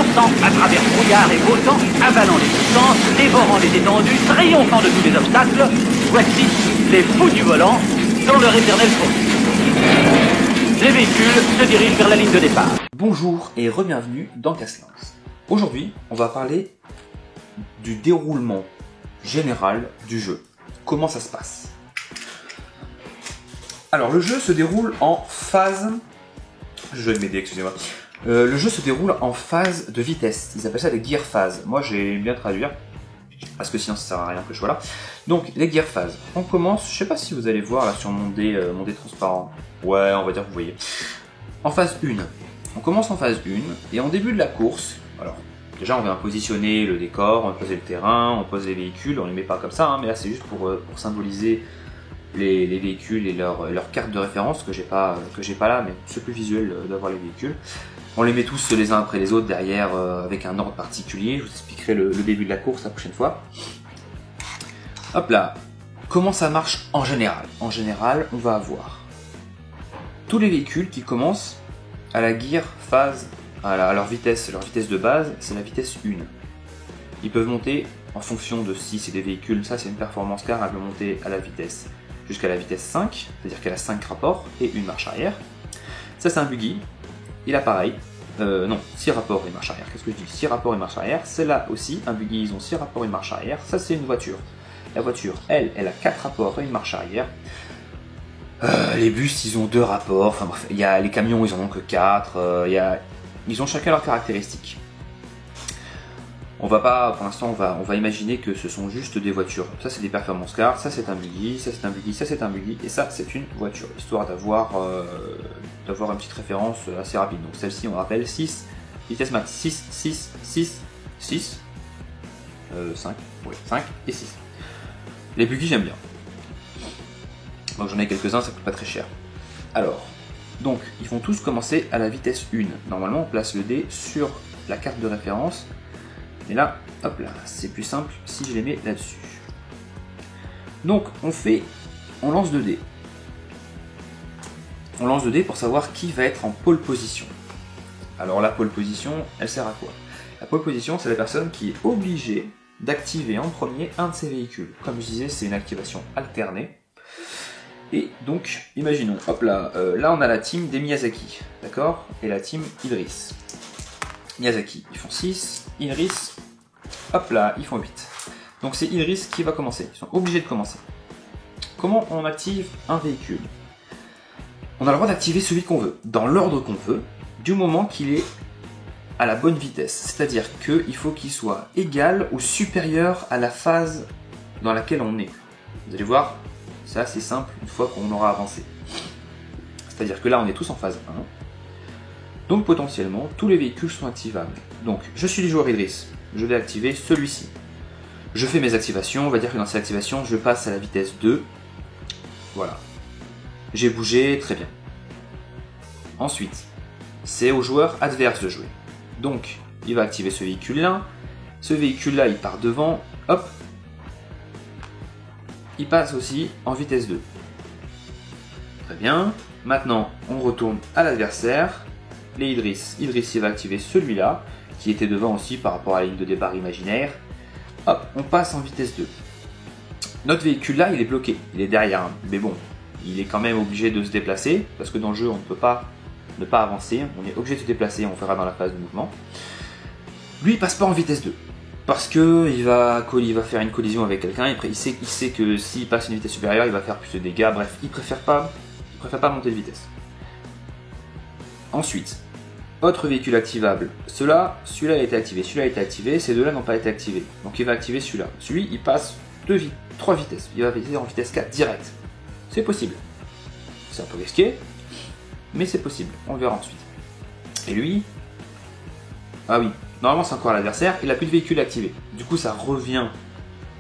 fonçant à travers brouillard et beau temps, avalant les distances, dévorant les étendues, triomphant de tous les obstacles, voici les fous du volant dans leur éternelle course. Les véhicules se dirigent vers la ligne de départ. Bonjour et re-bienvenue dans Casse-Lance. Aujourd'hui, on va parler du déroulement général du jeu. Comment ça se passe? Alors, le jeu se déroule en phase... Je vais m'aider, excusez-moi. Le jeu se déroule en phase de vitesse. Ils appellent ça des gear phases. Moi, j'ai bien traduire, parce que sinon ça sert à rien que je sois là. Donc, les gear phases. On commence, je sais pas si vous allez voir là sur mon dé transparent. Ouais, on va dire que vous voyez. En phase 1. On commence en phase 1, et en début de la course, alors, déjà on vient positionner le décor, on va poser le terrain, on pose les véhicules, on les met pas comme ça, hein, mais là c'est juste pour symboliser les véhicules et leur carte de référence que j'ai pas là, mais c'est plus visuel d'avoir les véhicules. On les met tous les uns après les autres derrière avec un ordre particulier. Je vous expliquerai le début de la course la prochaine fois. Hop là, comment ça marche en général? En général, on va avoir tous les véhicules qui commencent à la gear phase, à leur vitesse de base, c'est la vitesse 1. Ils peuvent monter en fonction de si c'est des véhicules, ça c'est une performance car elle peut monter à la vitesse jusqu'à la vitesse 5, c'est-à-dire qu'elle a 5 rapports et une marche arrière. Ça c'est un buggy, il a pareil, 6 rapports et marche arrière, qu'est-ce que je dis? 6 rapports et marche arrière, c'est là aussi, un buggy ils ont 6 rapports et une marche arrière, ça c'est une voiture. La voiture, elle a 4 rapports et une marche arrière. Les bus ils ont 2 rapports, enfin bref, il y a les camions ils en ont que 4, ils ont chacun leurs caractéristiques. On va pas, pour l'instant, on va imaginer que ce sont juste des voitures. Ça, c'est des performance cars, ça, c'est un buggy, ça, c'est un buggy, ça, c'est un buggy, et ça, c'est une voiture. Histoire d'avoir une petite référence assez rapide. Donc, celle-ci, on rappelle 6, vitesse max 6, 6, 6, 6, 5, oui, 5 et 6. Les buggy, j'aime bien. Donc, j'en ai quelques-uns, ça coûte pas très cher. Alors, donc, ils vont tous commencer à la vitesse 1. Normalement, on place le dé sur la carte de référence. Et là, hop là, c'est plus simple si je les mets là-dessus. Donc, on lance 2 dés. On lance 2 dés pour savoir qui va être en pole position. Alors la pole position, elle sert à quoi? La pole position, c'est la personne qui est obligée d'activer en premier un de ses véhicules. Comme je disais, c'est une activation alternée. Et donc, imaginons, hop là, là on a la team des Miyazaki, d'accord? Et la team Idris. Miyazaki, ils font 6, Idris, hop là, ils font 8. Donc c'est Idris qui va commencer, ils sont obligés de commencer. Comment on active un véhicule? On a le droit d'activer celui qu'on veut, dans l'ordre qu'on veut, du moment qu'il est à la bonne vitesse. C'est-à-dire qu'il faut qu'il soit égal ou supérieur à la phase dans laquelle on est. Vous allez voir, c'est assez simple une fois qu'on aura avancé. C'est-à-dire que là on est tous en phase 1. Donc potentiellement, tous les véhicules sont activables. Donc, je suis le joueur Idris, je vais activer celui-ci. Je fais mes activations, on va dire que dans ces activations, je passe à la vitesse 2. Voilà. J'ai bougé, très bien. Ensuite, c'est au joueur adverse de jouer. Donc, il va activer ce véhicule-là. Ce véhicule-là, il part devant, hop. Il passe aussi en vitesse 2. Très bien. Maintenant, on retourne à l'adversaire. Les Idris il va activer celui-là, qui était devant aussi par rapport à la ligne de départ imaginaire. Hop, on passe en vitesse 2. Notre véhicule là, il est bloqué, il est derrière, mais bon, il est quand même obligé de se déplacer, parce que dans le jeu, on ne peut pas ne pas avancer, on est obligé de se déplacer, on verra dans la phase de mouvement. Lui, il passe pas en vitesse 2, parce que il va faire une collision avec quelqu'un, il sait que s'il passe une vitesse supérieure, il va faire plus de dégâts, bref, il préfère pas monter de vitesse. Ensuite, autre véhicule activable, celui-là a été activé, ces deux-là n'ont pas été activés. Donc il va activer celui-là. Celui, il passe 3 vitesses, il va passer en vitesse 4 direct. C'est possible. C'est un peu risqué, mais c'est possible, on verra ensuite. Et lui, ah oui, normalement c'est encore l'adversaire, il n'a plus de véhicule activé. Du coup ça revient,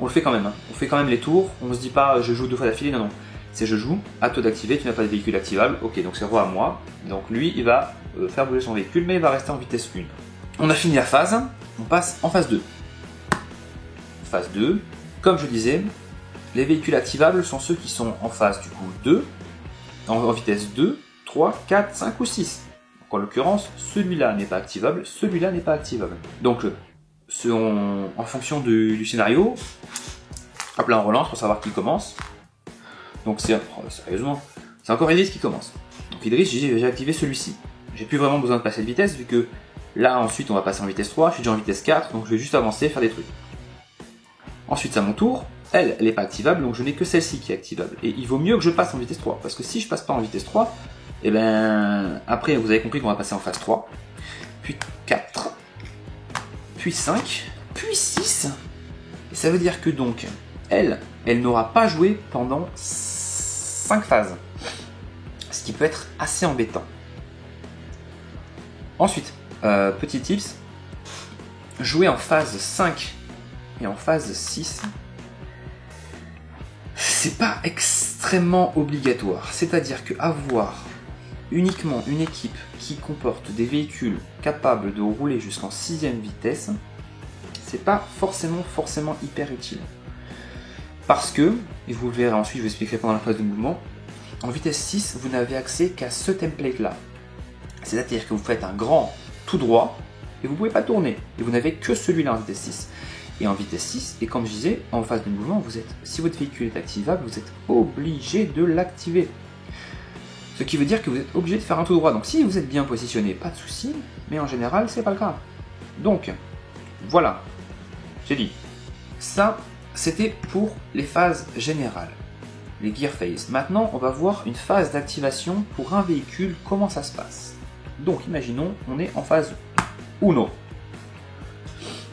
on le fait quand même, hein. On fait quand même les tours, on se dit pas je joue 2 fois d'affilée, non. C'est je joue, à toi d'activer, tu n'as pas de véhicule activable, ok, donc c'est roi à moi. Donc lui, il va faire bouger son véhicule, mais il va rester en vitesse 1. On a fini la phase, on passe en phase 2. Phase 2, comme je disais, les véhicules activables sont ceux qui sont en phase du coup 2, en vitesse 2, 3, 4, 5 ou 6. qu'en l'occurrence, celui-là n'est pas activable, celui-là n'est pas activable. Donc, en fonction du scénario, hop là on relance pour savoir qui commence. Donc sérieusement, c'est encore Idriss qui commence. Donc Idriss, j'ai activé celui-ci. J'ai plus vraiment besoin de passer de vitesse vu que là ensuite on va passer en vitesse 3, je suis déjà en vitesse 4, donc je vais juste avancer, faire des trucs. Ensuite c'est à mon tour, elle n'est pas activable, donc je n'ai que celle-ci qui est activable. Et il vaut mieux que je passe en vitesse 3, parce que si je passe pas en vitesse 3, et ben après vous avez compris qu'on va passer en phase 3, puis 4, puis 5, puis 6. Et ça veut dire que donc, elle n'aura pas joué pendant 5 phases. Ce qui peut être assez embêtant. Ensuite, petit tips, jouer en phase 5 et en phase 6, c'est pas extrêmement obligatoire. C'est-à-dire qu'avoir uniquement une équipe qui comporte des véhicules capables de rouler jusqu'en 6ème vitesse, c'est pas forcément hyper utile. Parce que, et vous le verrez ensuite, je vous expliquerai pendant la phase de mouvement, en vitesse 6, vous n'avez accès qu'à ce template-là. C'est-à-dire que vous faites un grand tout droit, et vous ne pouvez pas tourner. Et vous n'avez que celui-là en vitesse 6. Et en vitesse 6, et comme je disais, en phase de mouvement, si votre véhicule est activable, vous êtes obligé de l'activer. Ce qui veut dire que vous êtes obligé de faire un tout droit. Donc si vous êtes bien positionné, pas de souci, mais en général, c'est pas le cas. Donc, voilà, j'ai dit. Ça, c'était pour les phases générales, les gear phases. Maintenant, on va voir une phase d'activation pour un véhicule, comment ça se passe. Donc, imaginons, on est en phase 1.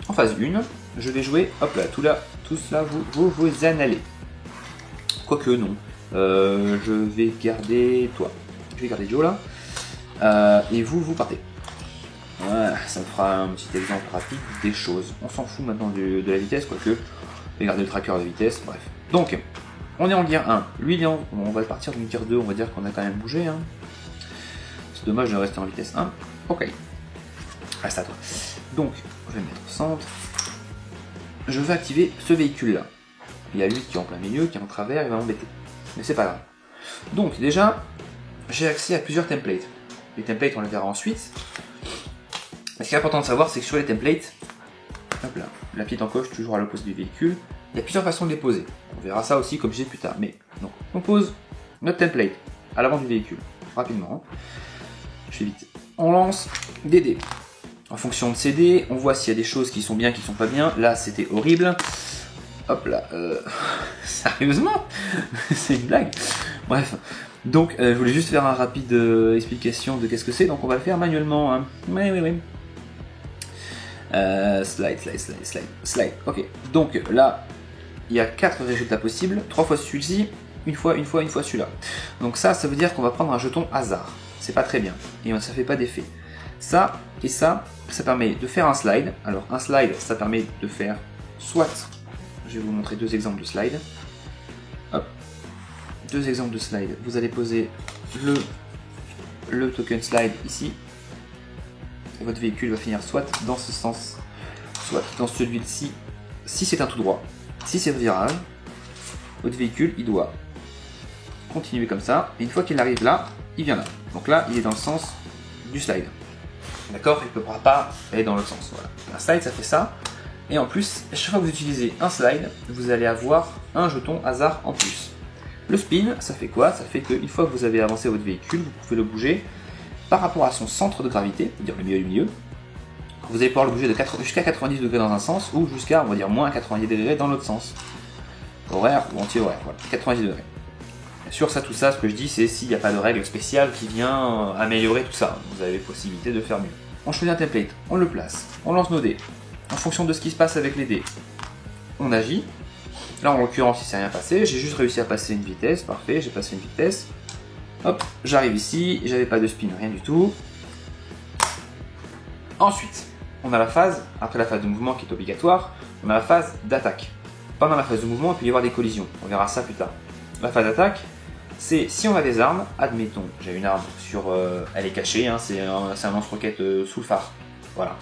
En phase 1, je vais jouer, hop là, tous là, vous en allez. Quoique non, je vais garder toi. Je vais garder Joe là. Et vous partez. Voilà, ça me fera un petit exemple rapide des choses. On s'en fout maintenant de la vitesse, quoique. Je vais garder le tracker de vitesse, bref. Donc, on est en gear 1. Lui, on va partir d'une gear 2, on va dire qu'on a quand même bougé. Hein. C'est dommage de rester en vitesse 1. Ok. Reste à toi. Donc, je vais me mettre au centre. Je vais activer ce véhicule-là. Il y a lui qui est en plein milieu, qui est en travers, il va m'embêter. Mais c'est pas grave. Donc, déjà, j'ai accès à plusieurs templates. Les templates, on les verra ensuite. Mais ce qui est important de savoir, c'est que sur les templates, hop là, la petite encoche toujours à l'opposé du véhicule, il y a plusieurs façons de les poser. On verra ça aussi comme je disais plus tard. Mais donc, on pose notre template à l'avant du véhicule, rapidement. Je fais vite. On lance des dés. En fonction de ces dés, on voit s'il y a des choses qui sont bien, qui sont pas bien. Là, c'était horrible. Hop là, sérieusement c'est une blague. Bref, donc je voulais juste faire un rapide explication de qu'est-ce que c'est. Donc on va le faire manuellement. Hein. Oui. Slide. Ok, donc là, il y a 4 résultats possibles. 3 fois celui-ci, une fois celui-là. Donc ça veut dire qu'on va prendre un jeton hasard. C'est pas très bien, et ça fait pas d'effet. Ça et ça permet de faire un slide. Alors un slide, ça permet de faire soit, je vais vous montrer 2 exemples de slide. Hop, 2 exemples de slide. Vous allez poser le token slide ici. Et votre véhicule va finir soit dans ce sens, soit dans celui-ci, si c'est un tout droit. Si c'est un virage, votre véhicule, il doit continuer comme ça. Et une fois qu'il arrive là, il vient là. Donc là, il est dans le sens du slide. D'accord? Il ne pourra pas aller dans l'autre sens. Voilà. Un slide, ça fait ça. Et en plus, chaque fois que vous utilisez un slide, vous allez avoir un jeton hasard en plus. Le spin, ça fait quoi? Ça fait qu'une fois que vous avez avancé votre véhicule, vous pouvez le bouger par rapport à son centre de gravité, c'est-à-dire le milieu du milieu. Vous allez pouvoir le bouger jusqu'à 90 degrés dans un sens ou jusqu'à, on va dire, moins 90 degrés dans l'autre sens. Horaire ou anti-horaire, voilà, 90 degrés. Bien sûr, ça, tout ça, ce que je dis, c'est s'il n'y a pas de règle spéciale qui vient améliorer tout ça. Vous avez possibilité de faire mieux. On choisit un template, on le place, on lance nos dés. En fonction de ce qui se passe avec les dés, on agit. Là, en l'occurrence, il s'est rien passé. J'ai juste réussi à passer une vitesse. Parfait, j'ai passé une vitesse. Hop, j'arrive ici. J'avais pas de spin, rien du tout. Ensuite, on a la phase, après la phase de mouvement qui est obligatoire, on a la phase d'attaque. Pendant la phase de mouvement, il peut y avoir des collisions. On verra ça plus tard. La phase d'attaque, c'est si on a des armes, admettons, j'ai une arme sur, elle est cachée, hein, c'est un lance-roquette sous le phare. Voilà.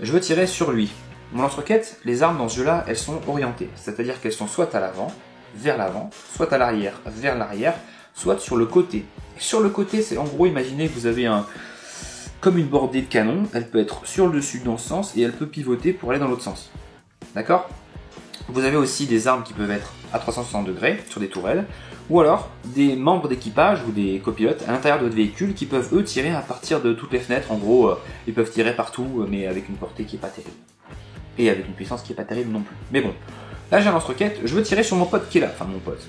Je veux tirer sur lui. Mon lance-roquette, les armes dans ce jeu-là, elles sont orientées. C'est-à-dire qu'elles sont soit à l'avant, vers l'avant, soit à l'arrière, vers l'arrière, soit sur le côté. Et sur le côté, c'est en gros, imaginez que vous avez comme une bordée de canon, elle peut être sur le dessus dans ce sens et elle peut pivoter pour aller dans l'autre sens. D'accord? Vous avez aussi des armes qui peuvent être à 360 degrés sur des tourelles, ou alors des membres d'équipage ou des copilotes à l'intérieur de votre véhicule qui peuvent eux tirer à partir de toutes les fenêtres. En gros, ils peuvent tirer partout, mais avec une portée qui est pas terrible. Et avec une puissance qui est pas terrible non plus. Mais bon, là j'ai un lance-roquette, je veux tirer sur mon pote qui est là, enfin mon pote.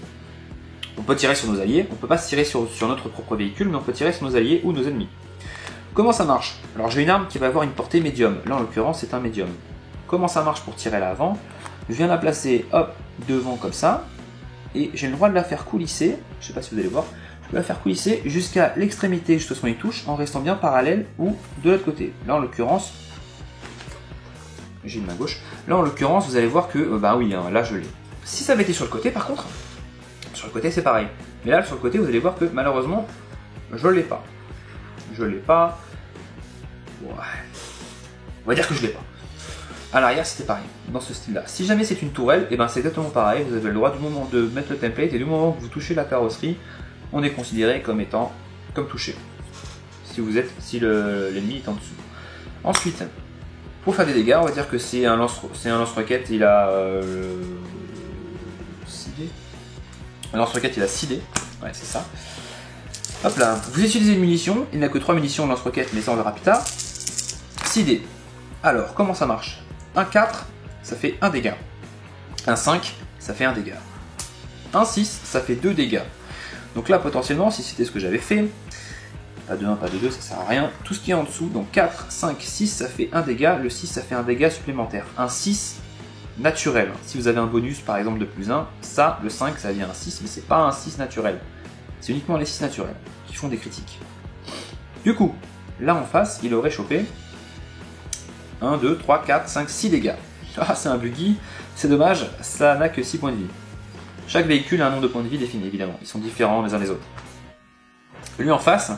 On peut tirer sur nos alliés, on peut pas se tirer sur notre propre véhicule, mais on peut tirer sur nos alliés ou nos ennemis. Comment ça marche? Alors j'ai une arme qui va avoir une portée médium, là en l'occurrence c'est un médium. Comment ça marche pour tirer là avant? Je viens la placer, hop, devant comme ça, et j'ai le droit de la faire coulisser, je sais pas si vous allez voir, je peux la faire coulisser jusqu'à l'extrémité, jusqu'à ce qu'on y touche, en restant bien parallèle ou de l'autre côté. Là en l'occurrence, j'ai une main gauche, là en l'occurrence vous allez voir que, bah oui, hein, là je l'ai. Si ça avait été sur le côté par contre, sur le côté c'est pareil, mais là sur le côté vous allez voir que malheureusement, je l'ai pas. Je l'ai pas, ouais. On va dire que je l'ai pas. À l'arrière c'était pareil, dans ce style là. Si jamais c'est une tourelle, et ben c'est exactement pareil, vous avez le droit du moment de mettre le template et du moment que vous touchez la carrosserie, on est considéré comme étant comme touché. Si l'ennemi est en dessous. Ensuite, pour faire des dégâts, on va dire que c'est un lance-roquette, il a 6 dés. Un lance-roquette il a 6 dés, ouais c'est ça. Hop là, vous utilisez une munition, il n'a que 3 munitions lance-roquette, mais ça on verra plus tard. 6 dés. Alors, comment ça marche? Un 4, ça fait 1 dégât. Un 5, ça fait 1 dégât. Un 6, ça fait 2 dégâts. Donc là, potentiellement, si c'était ce que j'avais fait, pas de 1, pas de 2, ça sert à rien. Tout ce qui est en dessous, donc 4, 5, 6, ça fait 1 dégât. Le 6, ça fait 1 dégât supplémentaire. Un 6 naturel. Si vous avez un bonus, par exemple, de plus 1, ça, le 5, ça devient un 6, mais c'est pas un 6 naturel. C'est uniquement les 6 naturels qui font des critiques. Du coup, là en face, il aurait chopé 1, 2, 3, 4, 5, 6 dégâts. Ah, c'est un buggy, c'est dommage, ça n'a que 6 points de vie. Chaque véhicule a un nombre de points de vie défini, évidemment. Ils sont différents les uns des autres. Lui en face,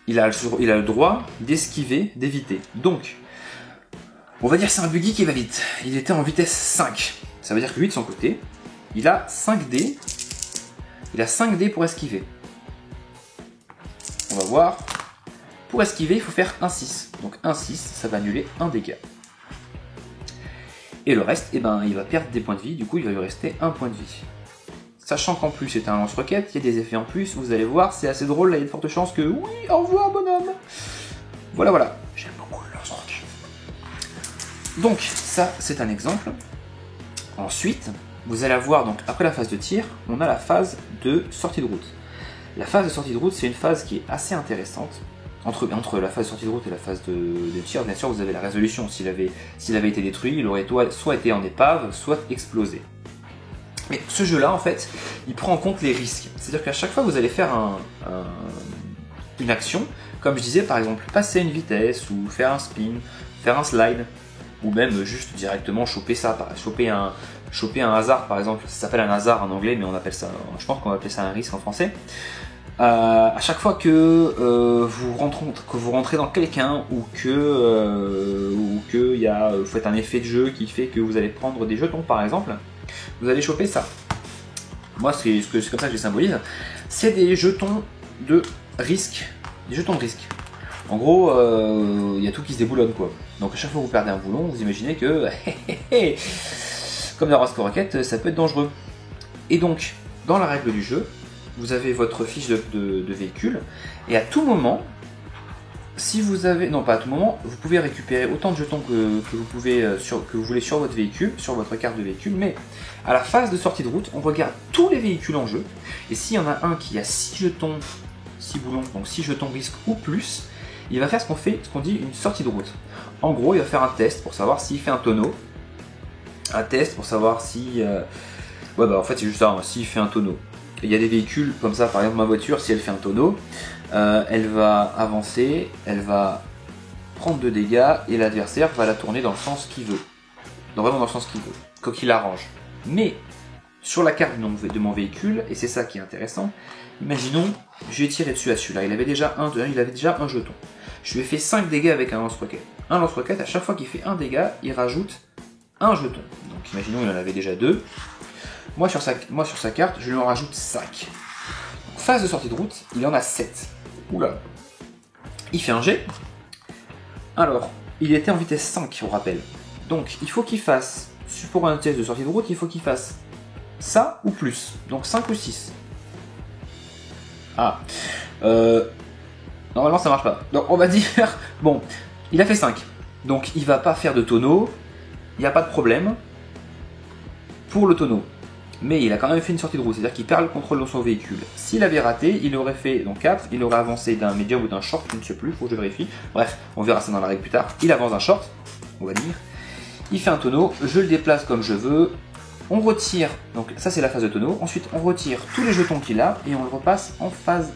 il a le droit d'esquiver, d'éviter. Donc, on va dire que c'est un buggy qui va vite. Il était en vitesse 5. Ça veut dire que lui, de son côté, il a 5 dés. Il a 5 dés pour esquiver. On va voir. Pour esquiver, il faut faire un 6. Donc un 6, ça va annuler un dégât. Et le reste, eh ben, il va perdre des points de vie, du coup il va lui rester un point de vie. Sachant qu'en plus c'est un lance-roquette, il y a des effets en plus, vous allez voir, c'est assez drôle, là il y a de fortes chances que... Oui, au revoir bonhomme. Voilà, voilà. J'aime beaucoup le lance-roquette. Donc ça, c'est un exemple. Ensuite, vous allez avoir, donc après la phase de tir, on a la phase de sortie de route. La phase de sortie de route, c'est une phase qui est assez intéressante. Entre la phase de sortie de route et la phase de tir, bien sûr, vous avez la résolution. S'il avait été détruit, il aurait soit été en épave, soit explosé. Mais ce jeu-là, en fait, il prend en compte les risques. C'est-à-dire qu'à chaque fois que vous allez faire une action, comme je disais, par exemple, passer une vitesse, ou faire un spin, faire un slide, ou même juste directement choper ça, choper un hasard, par exemple. Ça s'appelle un hasard en anglais, mais je pense qu'on va appeler ça un risque en français. À chaque fois que vous rentrez dans quelqu'un ou que vous faites un effet de jeu qui fait que vous allez prendre des jetons par exemple, vous allez choper ça. Moi c'est comme ça que je les symbolise. C'est des jetons de risque. Des jetons de risque. En gros, il y a tout qui se déboulonne quoi. Donc à chaque fois que vous perdez un boulon, vous imaginez que comme dans Roscoe Rocket, ça peut être dangereux. Et donc, dans la règle du jeu, vous avez votre fiche de véhicule, et à tout moment, si vous avez... Non, pas à tout moment, vous pouvez récupérer autant de jetons que vous voulez sur votre véhicule, sur votre carte de véhicule, mais à la phase de sortie de route, on regarde tous les véhicules en jeu, et s'il y en a un qui a 6 jetons, 6 boulons, donc 6 jetons risque ou plus, il va faire ce qu'on dit une sortie de route. En gros, il va faire un test pour savoir s'il fait un tonneau, un test pour savoir si... Ouais, bah en fait c'est juste ça, hein, s'il fait un tonneau. Il y a des véhicules comme ça, par exemple ma voiture, si elle fait un tonneau, elle va avancer, elle va prendre 2 dégâts et l'adversaire va la tourner dans le sens qu'il veut. Vraiment dans le sens qu'il veut, quoi qu'il arrange. Mais sur la carte de mon véhicule, et c'est ça qui est intéressant, imaginons, j'ai tiré dessus à celui-là, il avait déjà un jeton. Je lui ai fait 5 dégâts avec un lance-roquette. Un lance-roquette, à chaque fois qu'il fait un dégât, il rajoute un jeton. Donc imaginons il en avait déjà 2. Moi sur sa carte, je lui en rajoute 5. Donc, phase de sortie de route, il en a 7. Oula. Il fait un jet. Alors, il était en vitesse 5, on rappelle. Donc, il faut qu'il fasse, pour un test de sortie de route, il faut qu'il fasse ça ou plus. Donc 5 ou 6. Ah. Normalement, ça marche pas. Donc, on va dire... Bon, il a fait 5. Donc, il va pas faire de tonneau. Il n'y a pas de problème pour le tonneau. Mais il a quand même fait une sortie de route, c'est-à-dire qu'il perd le contrôle de son véhicule. S'il avait raté, il aurait fait donc 4, il aurait avancé d'un médium ou d'un short, je ne sais plus, faut que je vérifie. Bref, on verra ça dans la règle plus tard. Il avance d'un short, on va dire. Il fait un tonneau, je le déplace comme je veux. On retire, donc ça c'est la phase de tonneau. Ensuite, on retire tous les jetons qu'il a et on le repasse en phase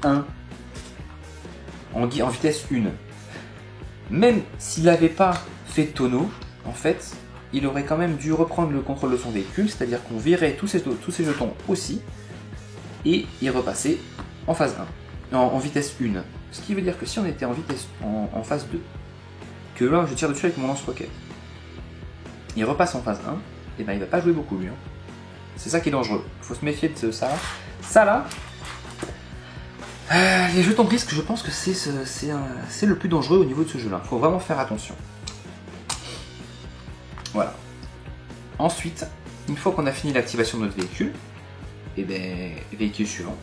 1. En vitesse 1. Même s'il n'avait pas fait de tonneau, en fait, il aurait quand même dû reprendre le contrôle de son véhicule, c'est-à-dire qu'on virait tous ces jetons aussi, et y repasser en phase 1, en vitesse 1. Ce qui veut dire que si on était en phase 2, que là je tire dessus avec mon lance-roquette, il repasse en phase 1, et ben il va pas jouer beaucoup lui. Hein. C'est ça qui est dangereux, il faut se méfier de ça là. Ça là, les jetons de risque, je pense que c'est le plus dangereux au niveau de ce jeu là, il faut vraiment faire attention. Voilà. Ensuite, une fois qu'on a fini l'activation de notre véhicule, et ben véhicule suivant.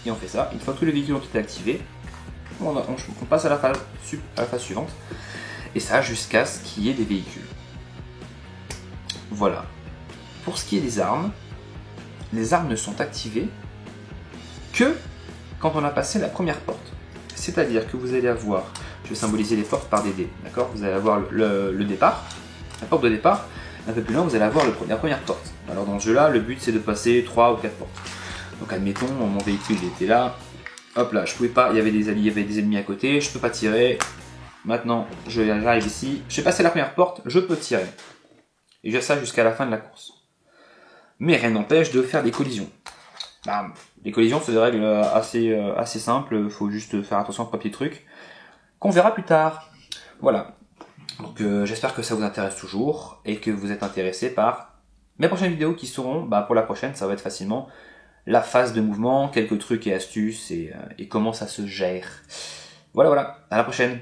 Et on fait ça. Une fois que tous les véhicules ont été activés, on passe à la phase suivante. Et ça jusqu'à ce qu'il y ait des véhicules. Voilà. Pour ce qui est des armes, les armes ne sont activées que quand on a passé la première porte. C'est-à-dire que vous allez avoir, je vais symboliser les portes par des dés, d'accord? Vous allez avoir le départ. La porte de départ, un peu plus loin, vous allez avoir la première porte. Alors dans ce jeu-là, le but c'est de passer 3 ou 4 portes. Donc admettons, mon véhicule était là, hop là, je pouvais pas, il y avait des ennemis à côté, je peux pas tirer. Maintenant, j'arrive ici, j'ai passé la première porte, je peux tirer. Et j'ai ça jusqu'à la fin de la course. Mais rien n'empêche de faire des collisions. Les collisions, c'est des règles assez simples, il faut juste faire attention à trois petits trucs qu'on verra plus tard. Voilà. Donc j'espère que ça vous intéresse toujours et que vous êtes intéressé par mes prochaines vidéos qui seront, pour la prochaine, ça va être facilement la phase de mouvement, quelques trucs et astuces et comment ça se gère. Voilà, à la prochaine.